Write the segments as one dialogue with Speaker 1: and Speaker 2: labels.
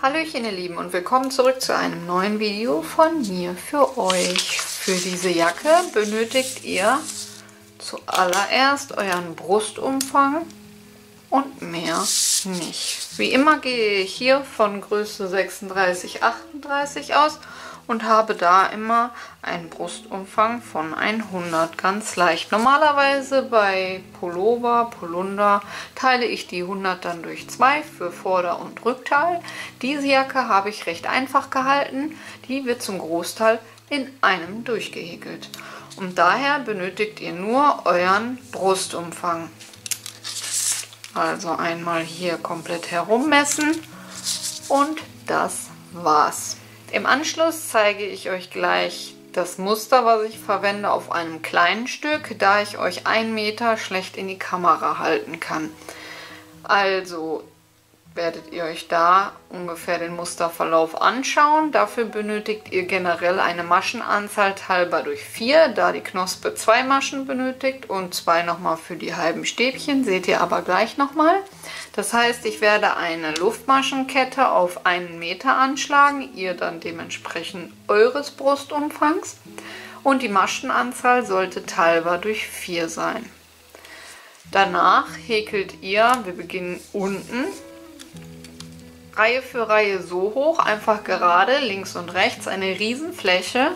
Speaker 1: Hallöchen ihr Lieben und willkommen zurück zu einem neuen Video von mir für euch. Für diese Jacke benötigt ihr zuallererst euren Brustumfang und mehr nicht. Wie immer gehe ich hier von Größe 36, 38 aus und habe da immer einen Brustumfang von 100, ganz leicht. Normalerweise bei Pullover, Polunder teile ich die 100 dann durch 2 für Vorder- und Rückteil. Diese Jacke habe ich recht einfach gehalten, die wird zum Großteil in einem durchgehäkelt. Und daher benötigt ihr nur euren Brustumfang. Also einmal hier komplett herummessen und das war's. Im Anschluss zeige ich euch gleich das Muster, was ich verwende, auf einem kleinen Stück, da ich euch 1 Meter schlecht in die Kamera halten kann. Also werdet ihr euch da ungefähr den Musterverlauf anschauen. Dafür benötigt ihr generell eine Maschenanzahl teilbar durch 4, da die Knospe 2 Maschen benötigt und 2 nochmal für die halben Stäbchen, seht ihr aber gleich nochmal. Das heißt, ich werde eine Luftmaschenkette auf 1 Meter anschlagen, ihr dann dementsprechend eures Brustumfangs, und die Maschenanzahl sollte teilbar durch 4 sein. Danach häkelt ihr, wir beginnen unten, Reihe für Reihe so hoch, einfach gerade, links und rechts, eine Riesenfläche,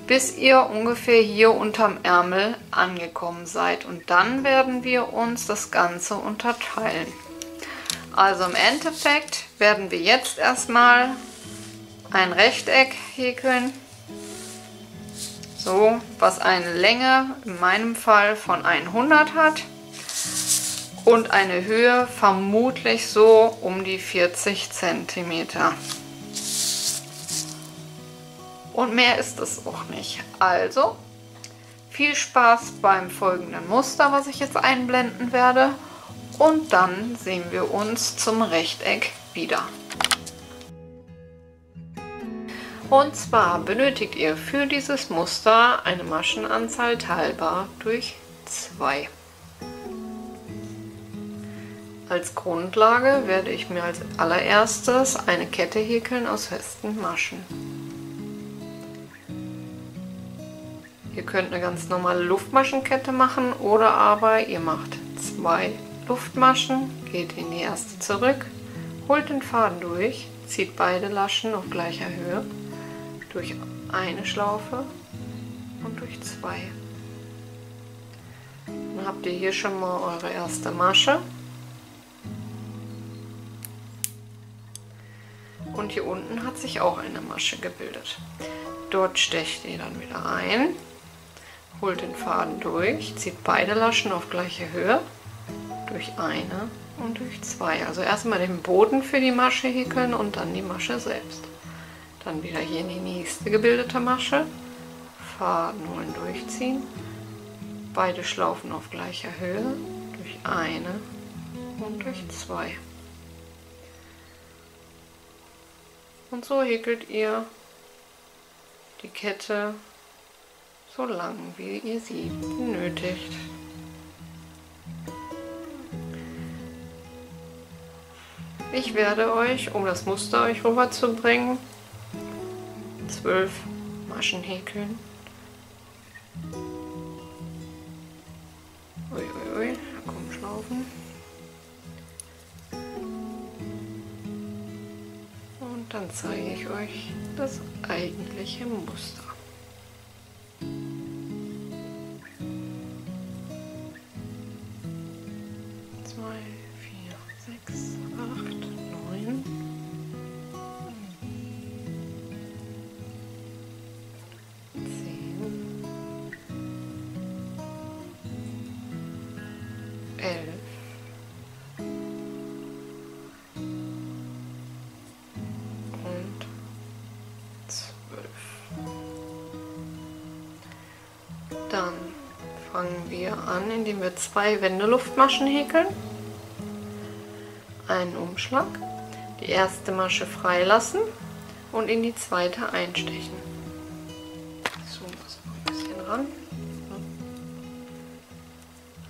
Speaker 1: bis ihr ungefähr hier unterm Ärmel angekommen seid. Und dann werden wir uns das Ganze unterteilen. Also im Endeffekt werden wir jetzt erstmal ein Rechteck häkeln, so, was eine Länge in meinem Fall von 100 hat. Und eine Höhe vermutlich so um die 40 cm. Und mehr ist es auch nicht. Also viel Spaß beim folgenden Muster, was ich jetzt einblenden werde. Und dann sehen wir uns zum Rechteck wieder. Und zwar benötigt ihr für dieses Muster eine Maschenanzahl teilbar durch 2. Als Grundlage werde ich mir als allererstes eine Kette häkeln aus festen Maschen. Ihr könnt eine ganz normale Luftmaschenkette machen oder aber ihr macht 2 Luftmaschen, geht in die erste zurück, holt den Faden durch, zieht beide Laschen auf gleicher Höhe durch eine Schlaufe und durch 2. Dann habt ihr hier schon mal eure erste Masche. Und hier unten hat sich auch eine Masche gebildet. Dort stecht ihr dann wieder ein, holt den Faden durch, zieht beide Laschen auf gleiche Höhe, durch eine und durch 2. Also erstmal den Boden für die Masche häkeln und dann die Masche selbst. Dann wieder hier in die nächste gebildete Masche, Faden holen, durchziehen, beide Schlaufen auf gleicher Höhe, durch eine und durch 2. Und so häkelt ihr die Kette so lang, wie ihr sie benötigt. Ich werde euch, um das Muster euch rüberzubringen, 12 Maschen häkeln. Uiuiui, da kommen Schlaufen. Und dann zeige ich euch das eigentliche Muster. 2, 4, 6, 8, 9. 10, 11. Und 12. Dann fangen wir an, indem wir 2 Wendeluftmaschen häkeln, einen Umschlag, die erste Masche freilassen und in die zweite einstechen. So, das noch ein bisschen ran.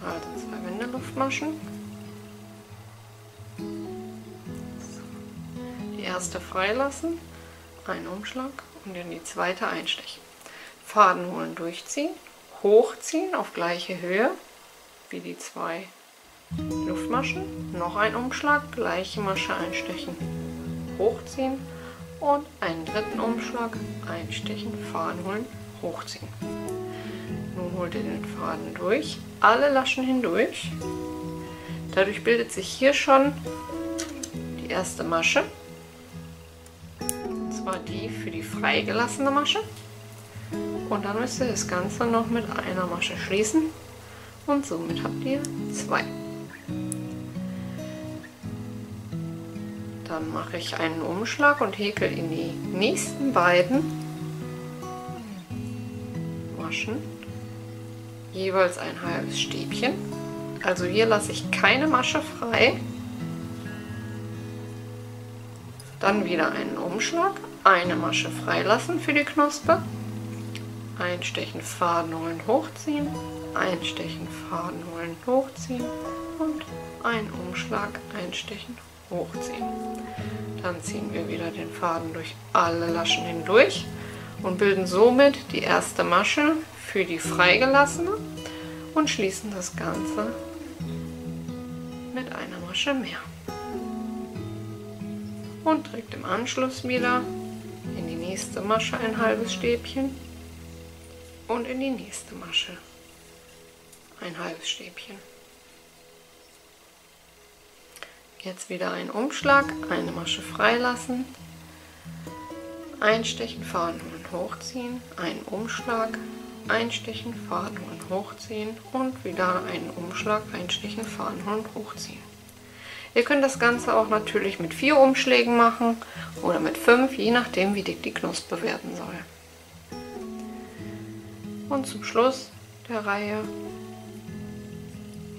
Speaker 1: Also 2 Wendeluftmaschen. Die erste freilassen, einen Umschlag und in die zweite einstechen. Faden holen, durchziehen, hochziehen auf gleiche Höhe wie die 2 Luftmaschen, noch ein Umschlag, gleiche Masche einstechen, hochziehen und einen dritten Umschlag, einstechen, Faden holen, hochziehen. Nun holt ihr den Faden durch, alle Laschen hindurch. Dadurch bildet sich hier schon die erste Masche, und zwar die für die freigelassene Masche. Und dann müsst ihr das Ganze noch mit einer Masche schließen und somit habt ihr 2. Dann mache ich einen Umschlag und häkel in die nächsten beiden Maschen jeweils ein halbes Stäbchen. Also hier lasse ich keine Masche frei. Dann wieder einen Umschlag, eine Masche freilassen für die Knospe, einstechen, Faden holen, hochziehen, einstechen, Faden holen, hochziehen und einen Umschlag, einstechen, hochziehen. Dann ziehen wir wieder den Faden durch alle Laschen hindurch und bilden somit die erste Masche für die freigelassene und schließen das Ganze mit einer Masche mehr. Und direkt im Anschluss wieder in die nächste Masche ein halbes Stäbchen und in die nächste Masche ein halbes Stäbchen. Jetzt wieder ein Umschlag, eine Masche freilassen, einstechen, Faden holen, hochziehen, einen Umschlag, einstechen, Faden holen, hochziehen und wieder einen Umschlag, einstechen, Faden holen, hochziehen. Ihr könnt das Ganze auch natürlich mit 4 Umschlägen machen oder mit 5, je nachdem wie dick die Knospe werden soll. Und zum Schluss der Reihe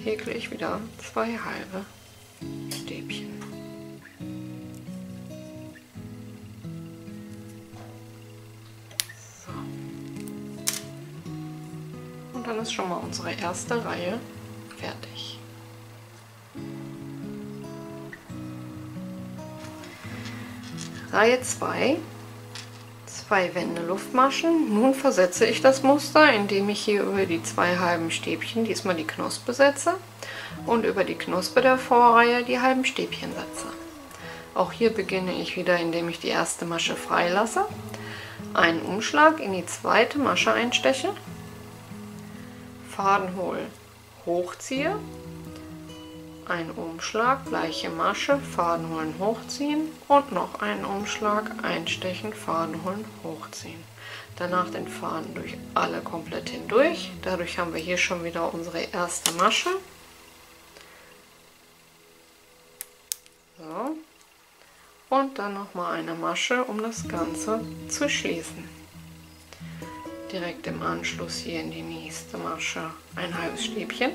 Speaker 1: häkle ich wieder 2 halbe Stäbchen. So. Und dann ist schon mal unsere erste Reihe fertig. Reihe 2, 2 Wände Luftmaschen. Nun versetze ich das Muster, indem ich hier über die 2 halben Stäbchen diesmal die Knospe setze und über die Knospe der Vorreihe die halben Stäbchen setze. Auch hier beginne ich wieder, indem ich die erste Masche freilasse, einen Umschlag in die zweite Masche einsteche, Faden hole, hochziehe, einen Umschlag, gleiche Masche, Faden holen, hochziehen und noch einen Umschlag, einstechen, Faden holen, hochziehen. Danach den Faden durch alle komplett hindurch. Dadurch haben wir hier schon wieder unsere erste Masche. So. Und dann nochmal eine Masche, um das Ganze zu schließen. Direkt im Anschluss hier in die nächste Masche ein halbes Stäbchen.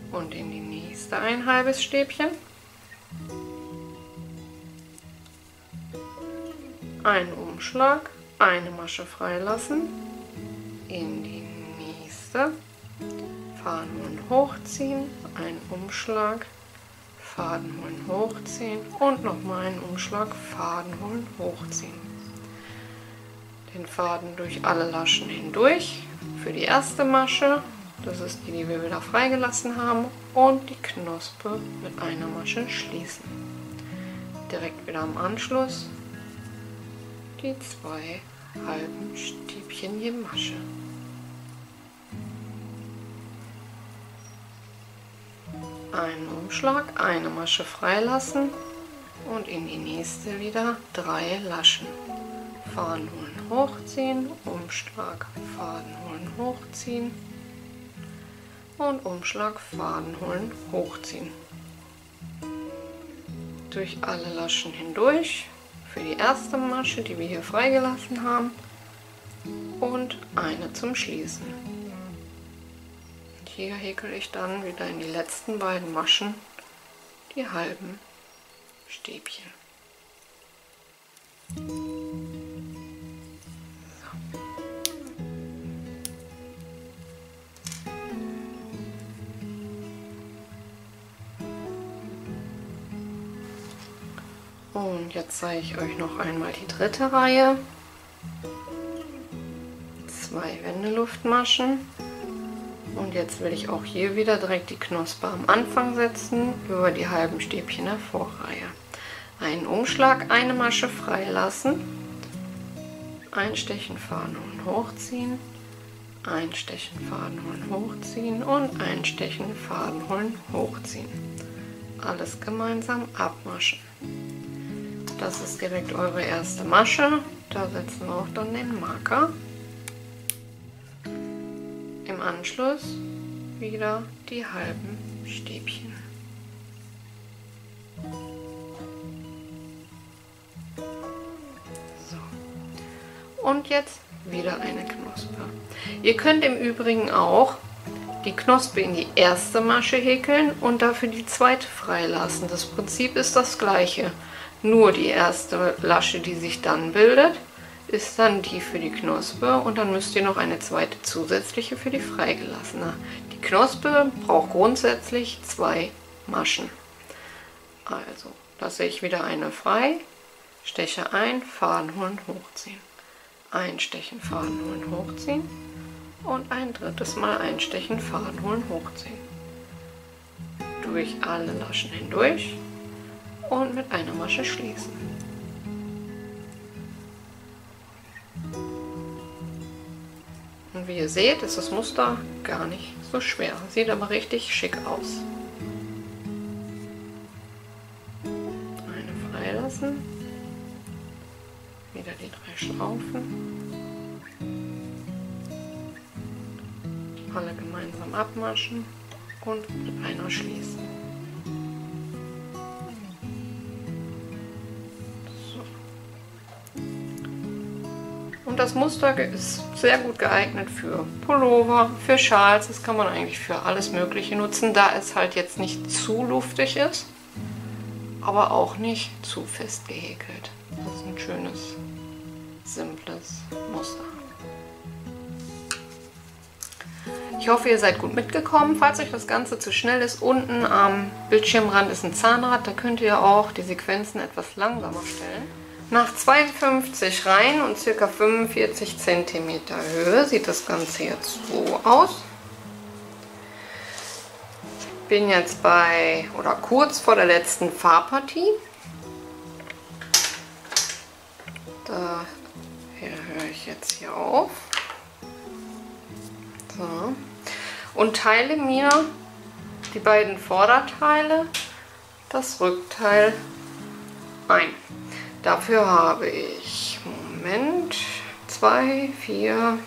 Speaker 1: Und in die nächste ein halbes Stäbchen, einen Umschlag, eine Masche freilassen, in die nächste, Faden holen, hochziehen, einen Umschlag, Faden holen, hochziehen und nochmal einen Umschlag, Faden holen, hochziehen. Den Faden durch alle Laschen hindurch für die erste Masche. Das ist die, die wir wieder freigelassen haben, und die Knospe mit einer Masche schließen. Direkt wieder am Anschluss die 2 halben Stäbchen je Masche. Einen Umschlag, eine Masche freilassen und in die nächste wieder 3 Laschen. Faden holen, hochziehen, Umschlag, Faden holen, hochziehen. Und Umschlag, Faden holen, hochziehen. Durch alle Laschen hindurch für die erste Masche, die wir hier freigelassen haben, und eine zum Schließen. Und hier häkle ich dann wieder in die letzten beiden Maschen die halben Stäbchen. Und jetzt zeige ich euch noch einmal die dritte Reihe. 2 Wendeluftmaschen. Und jetzt will ich auch hier wieder direkt die Knospe am Anfang setzen, über die halben Stäbchen der Vorreihe. Einen Umschlag, eine Masche freilassen, einstechen, Faden holen, hochziehen, einstechen, Faden holen, hochziehen und einstechen, Faden holen, hochziehen. Alles gemeinsam abmaschen. Das ist direkt eure erste Masche. Da setzen wir auch dann den Marker. Im Anschluss wieder die halben Stäbchen. So. Und jetzt wieder eine Knospe. Ihr könnt im Übrigen auch die Knospe in die erste Masche häkeln und dafür die zweite freilassen. Das Prinzip ist das gleiche. Nur die erste Lasche, die sich dann bildet, ist dann die für die Knospe und dann müsst ihr noch eine zweite zusätzliche für die freigelassene. Die Knospe braucht grundsätzlich 2 Maschen. Also lasse ich wieder eine frei, steche ein, Faden holen, hochziehen. Einstechen, Faden holen, hochziehen und ein drittes Mal einstechen, Faden holen, hochziehen. Durch alle Laschen hindurch und mit einer Masche schließen. Und wie ihr seht, ist das Muster gar nicht so schwer. Sieht aber richtig schick aus. Eine freilassen. Wieder die 3 Schlaufen. Alle gemeinsam abmaschen und mit einer schließen. Und das Muster ist sehr gut geeignet für Pullover, für Schals. Das kann man eigentlich für alles Mögliche nutzen, da es halt jetzt nicht zu luftig ist, aber auch nicht zu fest gehäkelt. Das ist ein schönes, simples Muster. Ich hoffe, ihr seid gut mitgekommen. Falls euch das Ganze zu schnell ist, unten am Bildschirmrand ist ein Zahnrad. Da könnt ihr auch die Sequenzen etwas langsamer stellen. Nach 52 Reihen und ca. 45 cm Höhe sieht das Ganze jetzt so aus. Ich bin jetzt bei oder kurz vor der letzten Farbpartie. Daher höre ich jetzt hier auf. So. Und teile mir die beiden Vorderteile, das Rückteil ein. Dafür habe ich, Moment, 2, 4,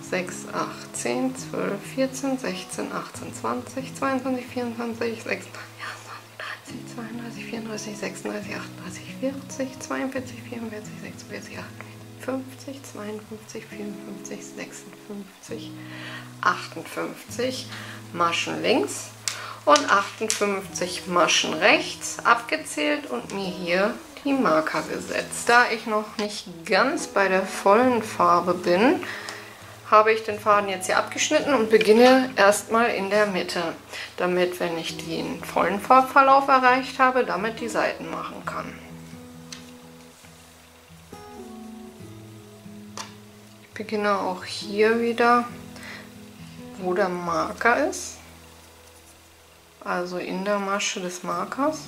Speaker 1: 6, 8, 10, 12, 14, 16, 18, 20, 22, 24, 26, 32, 34, 36, 38, 40, 42, 44, 46, 58, 52, 54, 56, 58 Maschen links und 58 Maschen rechts abgezählt und mir hier die Marker gesetzt. Da ich noch nicht ganz bei der vollen Farbe bin, habe ich den Faden jetzt hier abgeschnitten und beginne erstmal in der Mitte, damit, wenn ich den vollen Farbverlauf erreicht habe, damit die Seiten machen kann. Ich beginne auch hier wieder, wo der Marker ist, also in der Masche des Markers.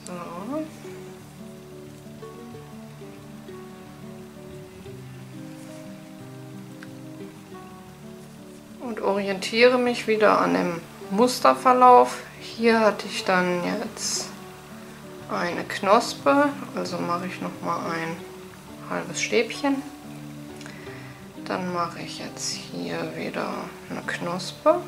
Speaker 1: So. Und orientiere mich wieder an dem Musterverlauf. Hier hatte ich dann jetzt eine Knospe, also mache ich noch mal ein halbes Stäbchen. Dann mache ich jetzt hier wieder eine Knospe.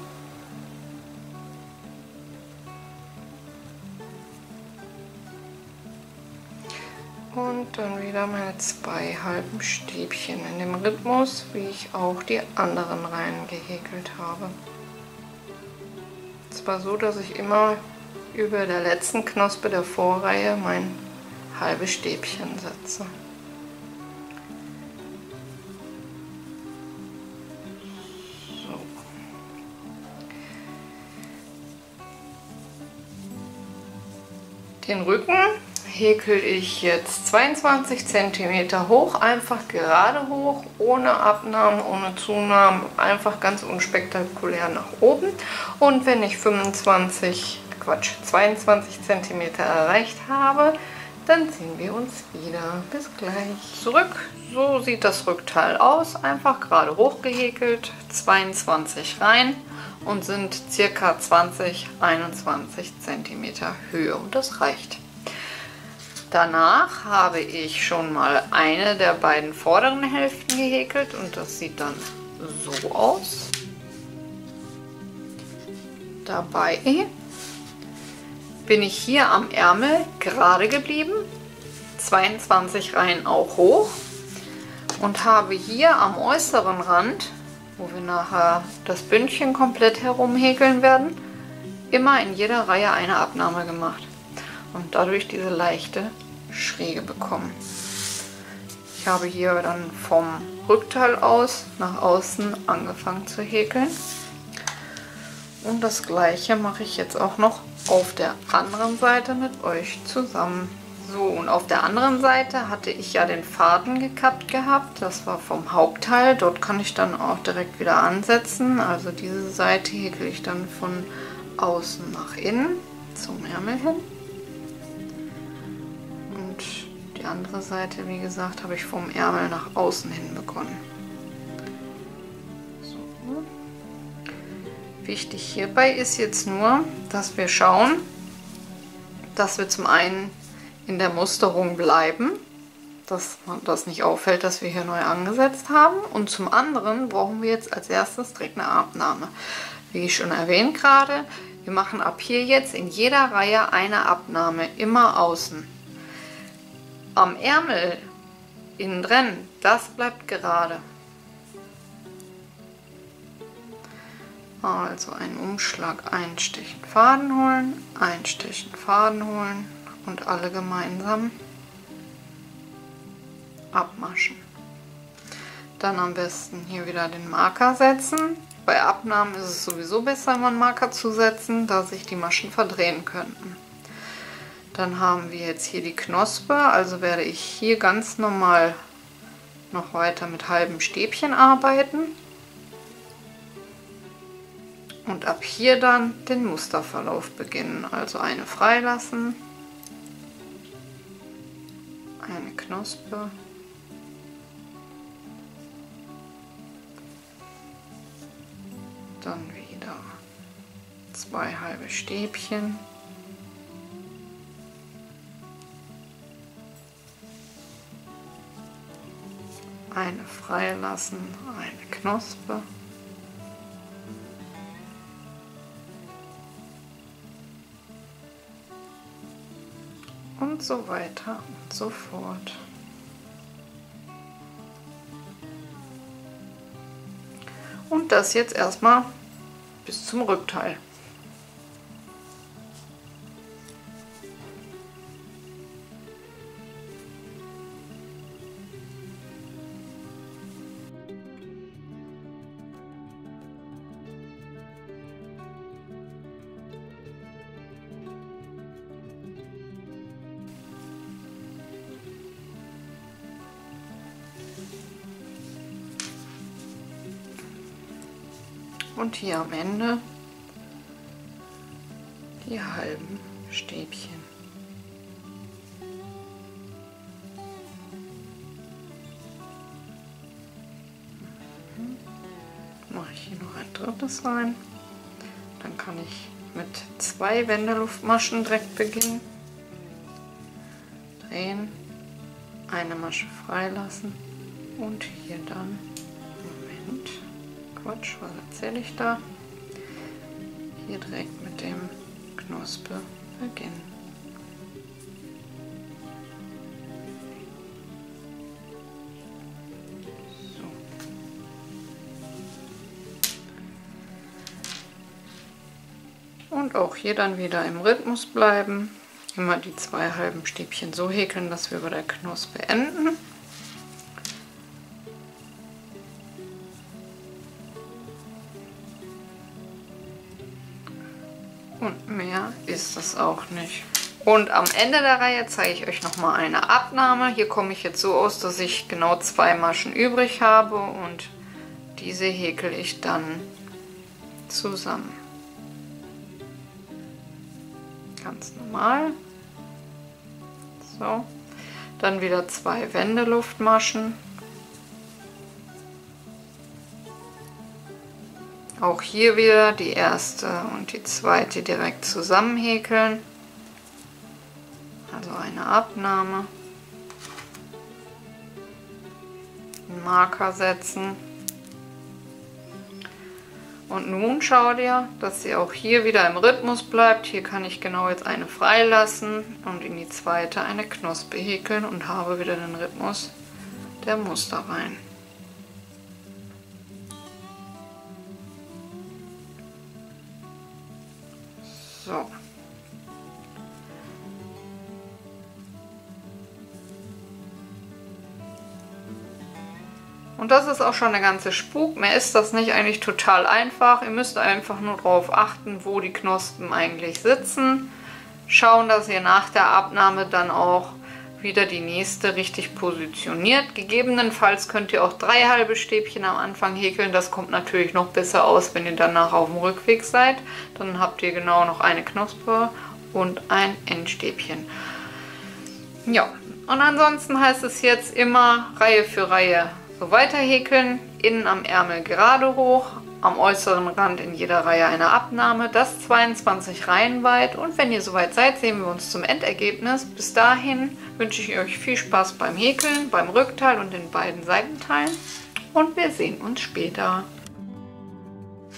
Speaker 1: Und dann wieder meine 2 halben Stäbchen in dem Rhythmus, wie ich auch die anderen Reihen gehäkelt habe. Zwar so, dass ich immer über der letzten Knospe der Vorreihe mein halbes Stäbchen setze. So. Den Rücken häkel ich jetzt 22 cm hoch, einfach gerade hoch, ohne Abnahmen, ohne Zunahmen, einfach ganz unspektakulär nach oben. Und wenn ich 22 cm erreicht habe, dann sehen wir uns wieder. Bis gleich. Zurück. So sieht das Rückteil aus. Einfach gerade hoch gehäkelt, 22 rein und sind ca. 20-21 cm Höhe und das reicht. Danach habe ich schon mal eine der beiden vorderen Hälften gehäkelt und das sieht dann so aus. Dabei bin ich hier am Ärmel gerade geblieben, 22 Reihen auch hoch und habe hier am äußeren Rand, wo wir nachher das Bündchen komplett herumhäkeln werden, immer in jeder Reihe eine Abnahme gemacht und dadurch diese leichte Schräge bekommen. Ich habe hier dann vom Rückteil aus nach außen angefangen zu häkeln und das gleiche mache ich jetzt auch noch auf der anderen Seite mit euch zusammen. So, und auf der anderen Seite hatte ich ja den Faden gekappt gehabt, das war vom Hauptteil, dort kann ich dann auch direkt wieder ansetzen, also diese Seite häkel ich dann von außen nach innen zum Ärmel hin. Und die andere Seite, wie gesagt, habe ich vom Ärmel nach außen hin begonnen. So. Wichtig hierbei ist jetzt nur, dass wir schauen, dass wir zum einen in der Musterung bleiben, dass das nicht auffällt, dass wir hier neu angesetzt haben. Und zum anderen brauchen wir jetzt als erstes direkt eine Abnahme. Wie schon erwähnt gerade, wir machen ab hier jetzt in jeder Reihe eine Abnahme, immer außen. Am Ärmel innen drin, das bleibt gerade. Also einen Umschlag einstechen, Faden holen, einstechen, Faden holen und alle gemeinsam abmaschen. Dann am besten hier wieder den Marker setzen. Bei Abnahmen ist es sowieso besser, immer einen Marker zu setzen, da sich die Maschen verdrehen könnten. Dann haben wir jetzt hier die Knospe, also werde ich hier ganz normal noch weiter mit halben Stäbchen arbeiten. Und ab hier dann den Musterverlauf beginnen, also eine freilassen, eine Knospe, dann wieder 2 halbe Stäbchen, eine freilassen, eine Knospe. Und so weiter und so fort. Und das jetzt erstmal bis zum Rückteil. Und hier am Ende die halben Stäbchen. Mache ich hier noch ein drittes rein. Dann kann ich mit 2 Wendeluftmaschen direkt beginnen. Drehen, eine Masche freilassen und hier dann, Moment, Quatsch, was erzähle ich da? Hier direkt mit dem Knospe beginnen. So. Und auch hier dann wieder im Rhythmus bleiben. Immer die 2 halben Stäbchen so häkeln, dass wir bei der Knospe enden. Und mehr ist das auch nicht. Und am Ende der Reihe zeige ich euch nochmal eine Abnahme. Hier komme ich jetzt so aus, dass ich genau 2 Maschen übrig habe und diese häkel ich dann zusammen. Ganz normal. So. Dann wieder 2 Wendeluftmaschen. Auch hier wieder die erste und die zweite direkt zusammen häkeln. Also eine Abnahme. Einen Marker setzen. Und nun schau dir, dass sie auch hier wieder im Rhythmus bleibt. Hier kann ich genau jetzt eine freilassen und in die zweite eine Knospe häkeln und habe wieder den Rhythmus der Musterreihen. So. Und das ist auch schon der ganze Spuk. Mehr ist das nicht, eigentlich total einfach. Ihr müsst einfach nur darauf achten, wo die Knospen eigentlich sitzen. Schauen, dass ihr nach der Abnahme dann auch wieder die nächste richtig positioniert. Gegebenenfalls könnt ihr auch 3 halbe Stäbchen am Anfang häkeln. Das kommt natürlich noch besser aus, wenn ihr danach auf dem Rückweg seid. Dann habt ihr genau noch eine Knospe und ein Endstäbchen. Ja, und ansonsten heißt es jetzt immer Reihe für Reihe so weiter häkeln, innen am Ärmel gerade hoch, am äußeren Rand in jeder Reihe eine Abnahme, das 22 Reihen weit. Und wenn ihr soweit seid, sehen wir uns zum Endergebnis. Bis dahin wünsche ich euch viel Spaß beim Häkeln, beim Rückteil und den beiden Seitenteilen und wir sehen uns später.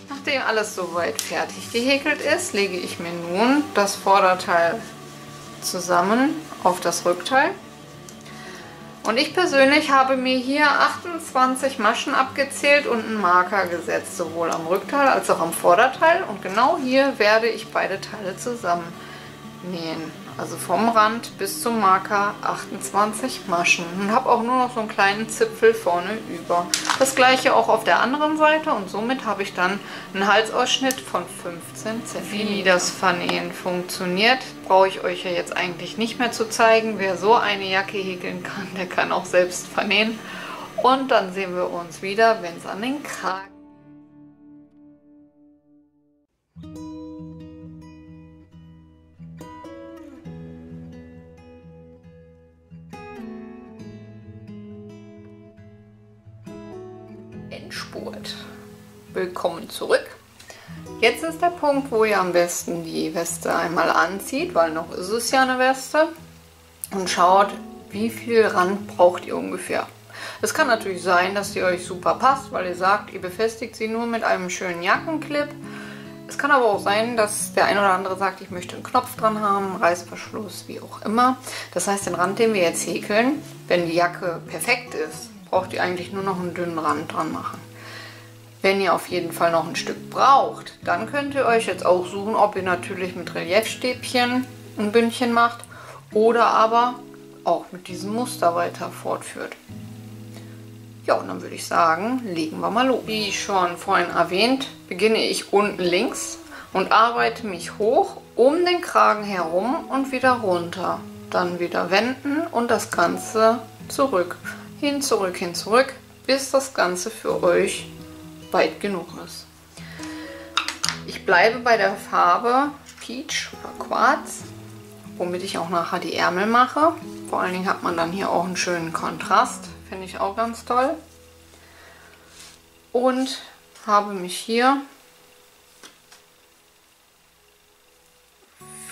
Speaker 1: Nachdem alles soweit fertig gehäkelt ist, lege ich mir nun das Vorderteil zusammen auf das Rückteil. Und ich persönlich habe mir hier 28 Maschen abgezählt und einen Marker gesetzt, sowohl am Rückteil als auch am Vorderteil. Und genau hier werde ich beide Teile zusammen nähen. Also vom Rand bis zum Marker 28 Maschen. Und habe auch nur noch so einen kleinen Zipfel vorne über. Das gleiche auch auf der anderen Seite und somit habe ich dann einen Halsausschnitt von 15 cm. Wie das Vernähen funktioniert, brauche ich euch ja jetzt eigentlich nicht mehr zu zeigen. Wer so eine Jacke häkeln kann, der kann auch selbst vernähen. Und dann sehen wir uns wieder, wenn es an den Kragen. Endspurt. Willkommen zurück. Jetzt ist der Punkt, wo ihr am besten die Weste einmal anzieht, weil noch ist es ja eine Weste. Und schaut, wie viel Rand braucht ihr ungefähr. Es kann natürlich sein, dass die euch super passt, weil ihr sagt, ihr befestigt sie nur mit einem schönen Jackenclip. Es kann aber auch sein, dass der ein oder andere sagt, ich möchte einen Knopf dran haben, Reißverschluss, wie auch immer. Das heißt, den Rand, den wir jetzt häkeln, wenn die Jacke perfekt ist, braucht ihr eigentlich nur noch einen dünnen Rand dran machen. Wenn ihr auf jeden Fall noch ein Stück braucht, dann könnt ihr euch jetzt auch suchen, ob ihr natürlich mit Reliefstäbchen ein Bündchen macht oder aber auch mit diesem Muster weiter fortführt. Ja, und dann würde ich sagen, legen wir mal los. Wie schon vorhin erwähnt, beginne ich unten links und arbeite mich hoch um den Kragen herum und wieder runter. Dann wieder wenden und das Ganze zurück. Hin, zurück, bis das Ganze für euch weit genug ist. Ich bleibe bei der Farbe Peach oder Quarz, womit ich auch nachher die Ärmel mache. Vor allen Dingen hat man dann hier auch einen schönen Kontrast. Finde ich auch ganz toll. Und habe mich hier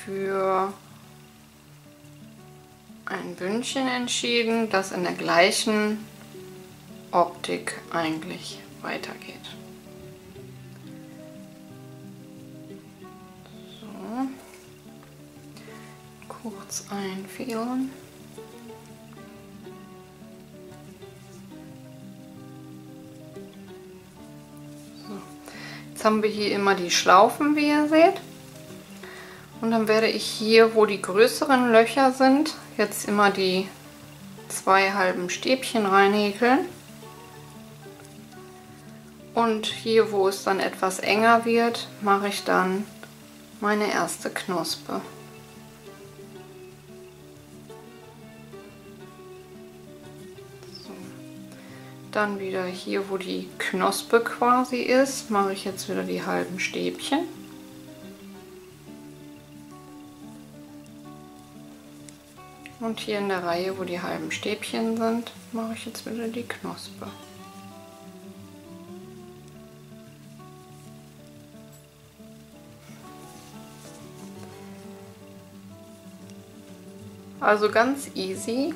Speaker 1: für ein Bündchen entschieden, das in der gleichen Optik eigentlich weitergeht. So. Kurz einfädeln. Jetzt haben wir hier immer die Schlaufen, wie ihr seht. Und dann werde ich hier, wo die größeren Löcher sind, jetzt immer die 2 halben Stäbchen reinhäkeln. Und hier, wo es dann etwas enger wird, mache ich dann meine erste Knospe. Dann wieder hier, wo die Knospe quasi ist, mache ich jetzt wieder die halben Stäbchen. Und hier in der Reihe, wo die halben Stäbchen sind, mache ich jetzt wieder die Knospe. Also ganz easy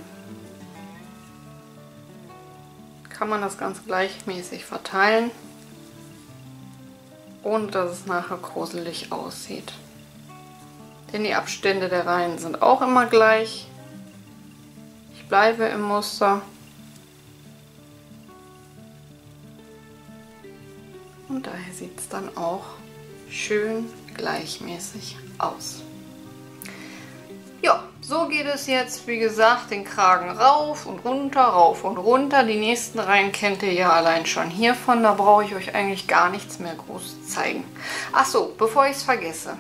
Speaker 1: kann man das ganz gleichmäßig verteilen, ohne dass es nachher gruselig aussieht. Denn die Abstände der Reihen sind auch immer gleich. Ich bleibe im Muster. Und daher sieht es dann auch schön gleichmäßig aus. Ja, so geht es jetzt, wie gesagt, den Kragen rauf und runter, rauf und runter. Die nächsten Reihen kennt ihr ja allein schon hiervon, da brauche ich euch eigentlich gar nichts mehr groß zeigen. Ach so, bevor ich es vergesse.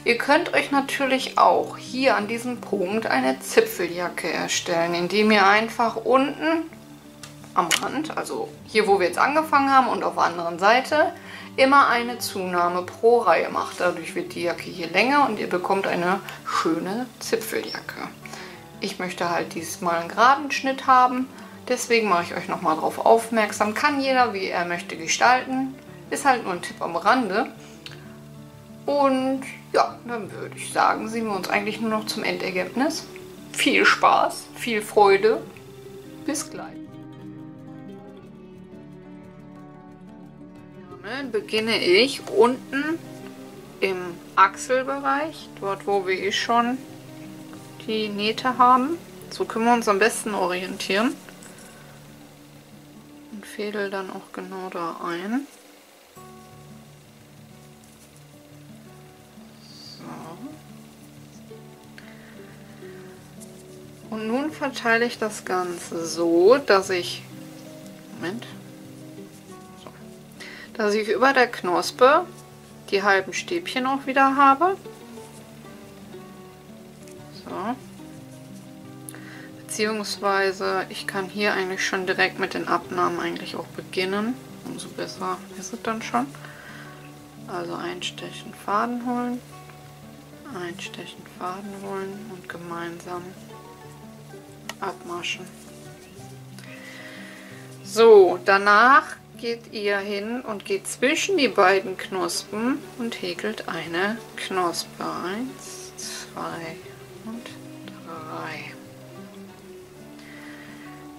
Speaker 1: Ihr könnt euch natürlich auch hier an diesem Punkt eine Zipfeljacke erstellen, indem ihr einfach unten am Rand, also hier wo wir jetzt angefangen haben und auf der anderen Seite, immer eine Zunahme pro Reihe macht. Dadurch wird die Jacke hier länger und ihr bekommt eine schöne Zipfeljacke. Ich möchte halt diesmal einen geraden Schnitt haben, deswegen mache ich euch nochmal darauf aufmerksam. Kann jeder, wie er möchte, gestalten. Ist halt nur ein Tipp am Rande. Und ja, dann würde ich sagen, sehen wir uns eigentlich nur noch zum Endergebnis. Viel Spaß, viel Freude. Bis gleich. Beginne ich unten im Achselbereich, dort wo wir eh schon die Nähte haben. So können wir uns am besten orientieren. Und fädel dann auch genau da ein. So. Und nun verteile ich das Ganze so, dass ich... Moment. Dass ich über der Knospe die halben Stäbchen auch wieder habe. So. Beziehungsweise ich kann hier eigentlich schon direkt mit den Abnahmen eigentlich auch beginnen. Umso besser ist es dann schon. Also einstechen, Faden holen, einstechen, Faden holen und gemeinsam abmaschen. So, danach geht ihr hin und geht zwischen die beiden Knospen und häkelt eine Knospe. 1, 2 und 3.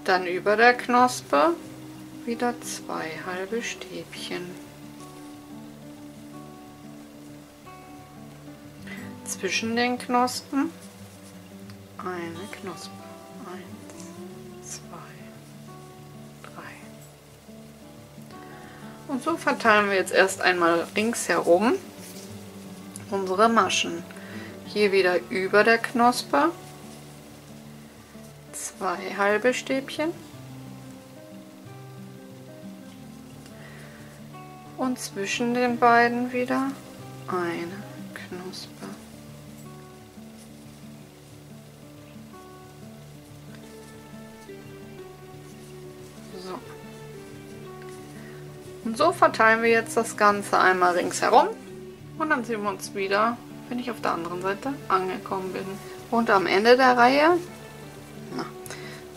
Speaker 1: Dann über der Knospe wieder 2 halbe Stäbchen. Zwischen den Knospen eine Knospe. 1, 2, 3. Und so verteilen wir jetzt erst einmal ringsherum unsere Maschen. Hier wieder über der Knospe 2 halbe Stäbchen und zwischen den beiden wieder eine Knospe. So. Und so verteilen wir jetzt das Ganze einmal ringsherum und dann sehen wir uns wieder, wenn ich auf der anderen Seite angekommen bin. Und am Ende der Reihe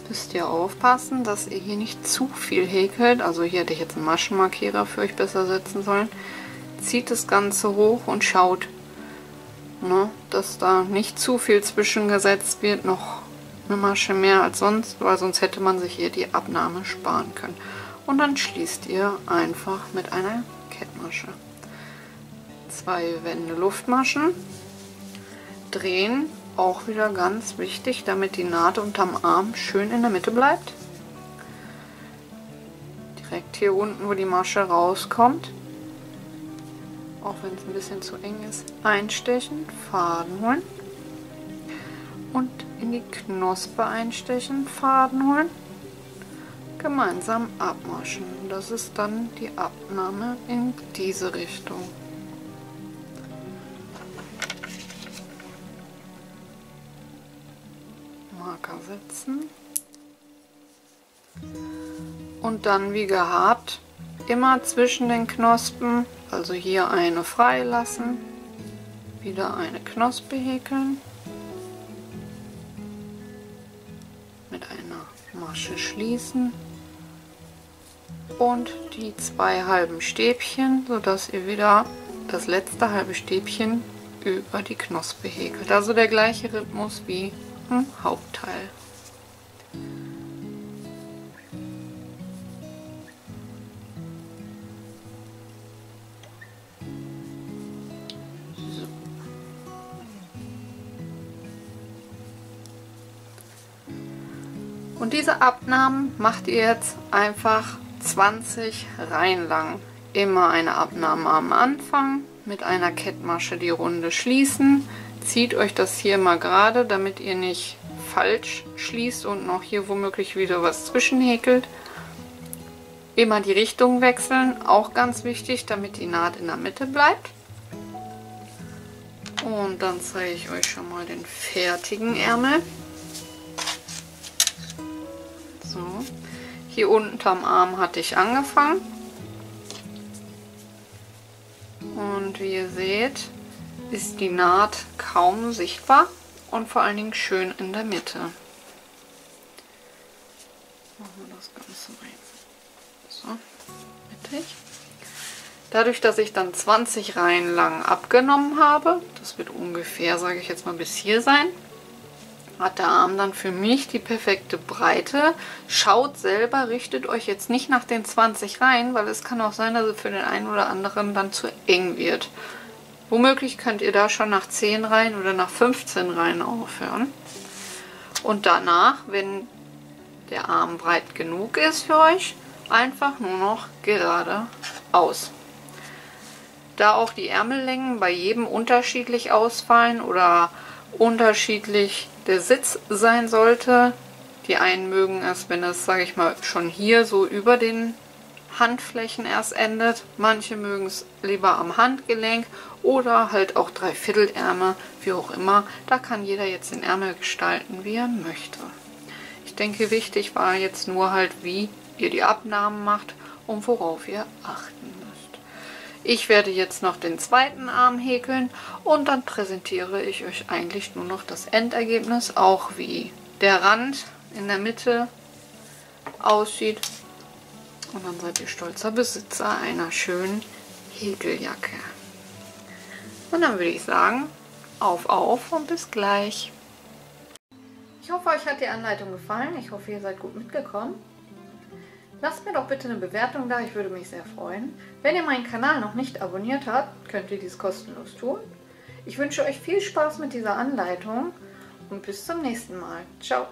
Speaker 1: müsst ihr aufpassen, dass ihr hier nicht zu viel häkelt. Also hier hätte ich jetzt einen Maschenmarkierer für euch besser setzen sollen. Zieht das Ganze hoch und schaut, dass da nicht zu viel zwischengesetzt wird, noch eine Masche mehr als sonst, weil sonst hätte man sich hier die Abnahme sparen können. Und dann schließt ihr einfach mit einer Kettmasche. 2 Wände Luftmaschen, drehen, auch wieder ganz wichtig, damit die Naht unterm Arm schön in der Mitte bleibt. Direkt hier unten, wo die Masche rauskommt, auch wenn es ein bisschen zu eng ist, einstechen, Faden holen und in die Knospe einstechen, Faden holen, gemeinsam abmaschen. Das ist dann die Abnahme in diese Richtung. Marker setzen. Und dann wie gehabt, immer zwischen den Knospen, also hier eine frei lassen, wieder eine Knospe häkeln, mit einer Masche schließen und die 2 halben Stäbchen, sodass ihr wieder das letzte halbe Stäbchen über die Knospe häkelt. Also der gleiche Rhythmus wie im Hauptteil. Und diese Abnahmen macht ihr jetzt einfach 20 Reihen lang. Immer eine Abnahme am Anfang, mit einer Kettmasche die Runde schließen. Zieht euch das hier mal gerade, damit ihr nicht falsch schließt und noch hier womöglich wieder was zwischenhäkelt. Immer die Richtung wechseln, auch ganz wichtig, damit die Naht in der Mitte bleibt. Und dann zeige ich euch schon mal den fertigen Ärmel. So, hier unterm Arm hatte ich angefangen. Und wie ihr seht, ist die Naht kaum sichtbar und vor allen Dingen schön in der Mitte. Machen wir das Ganze rein. So, mittig. Dadurch, dass ich dann 20 Reihen lang abgenommen habe, das wird ungefähr, sage ich jetzt mal, bis hier sein, hat der Arm dann für mich die perfekte Breite. Schaut selber, richtet euch jetzt nicht nach den 20 Reihen, weil es kann auch sein, dass es für den einen oder anderen dann zu eng wird. Womöglich könnt ihr da schon nach 10 Reihen oder nach 15 Reihen aufhören. Und danach, wenn der Arm breit genug ist für euch, einfach nur noch geradeaus. Da auch die Ärmellängen bei jedem unterschiedlich ausfallen oder unterschiedlich der Sitz sein sollte. Die einen mögen es, wenn es, sage ich mal, schon hier so über den Handflächen erst endet. Manche mögen es lieber am Handgelenk oder halt auch Dreiviertelärmel, wie auch immer. Da kann jeder jetzt den Ärmel gestalten, wie er möchte. Ich denke, wichtig war jetzt nur halt, wie ihr die Abnahmen macht und worauf ihr achten müsst. Ich werde jetzt noch den zweiten Arm häkeln und dann präsentiere ich euch eigentlich nur noch das Endergebnis, auch wie der Rand in der Mitte aussieht. Und dann seid ihr stolzer Besitzer einer schönen Häkeljacke. Und dann würde ich sagen, auf und bis gleich. Ich hoffe, euch hat die Anleitung gefallen. Ich hoffe, ihr seid gut mitgekommen. Lasst mir doch bitte eine Bewertung da, ich würde mich sehr freuen. Wenn ihr meinen Kanal noch nicht abonniert habt, könnt ihr dies kostenlos tun. Ich wünsche euch viel Spaß mit dieser Anleitung und bis zum nächsten Mal. Ciao!